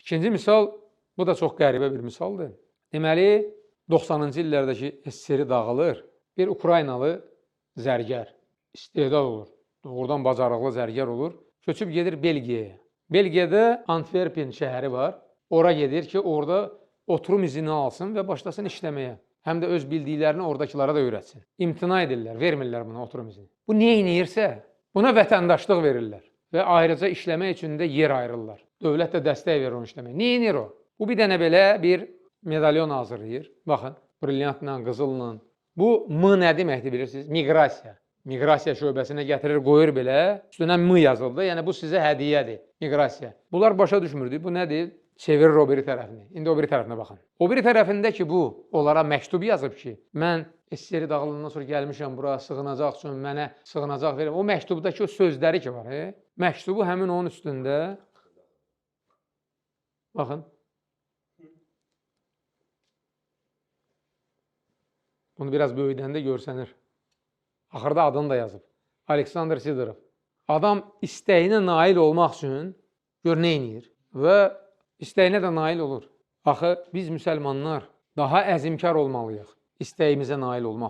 İkinci misal, bu da çox qəribə bir misaldır. Deməli, 90-cı illərdəki SSR dağılır. Bir Ukraynalı zərgər istedad olur. Doğrudan bacarıqlı zərgər olur. Köçüb gedir Belgiyaya. Belgiyada Antwerpen şəhəri var. Ora gedir ki, orada oturum izni alsın və başlasın işləməyə. Həm də öz bildiklərini oradakılara da öyrətsin. İmtina edirlər, vermirlər buna oturum izni. Bu niyə inəyirsə, buna vətəndaşlıq verirlər və ayrıca işləmək üçün də yer ayırırlar. Dövlət də dəstək verir onun işləməyə. Niyə inir o? Bu bir dənə belə bir medalyon hazırlayır. Baxın, brilyantla, qızılla. Bu M nə deməkdir bilirsiniz? Miqrasiya. Miqrasiya şöbəsinə gətirir, qoyur belə. Üstünə M yazıldı. Yəni bu sizə hədiyyədir. Miqrasiya. Bunlar başa düşmürdü. Bu nədir? Çevirir o biri tərəfini. İndi o biri tərəfinə baxın. O biri tərəfində ki, bu onlara məktub yazıb ki, mən SSR dağılandan sonra gəlmişəm bura, sığınacaq üçün mənə sığınacaq verin. O məktubdakı o sözləri ki var, məktubu həmin onun üstündə. Baxın. Bunu biraz böyüdəndə görsənir. Axırda adını da yazıb. Aleksandr Sidorov. Adam istəyinə nail olmaq üçün gör nə edir və istəyinə də nail olur. Axı biz müsəlmanlar daha əzmkar olmalıyıq istəyimizə nail olmaq.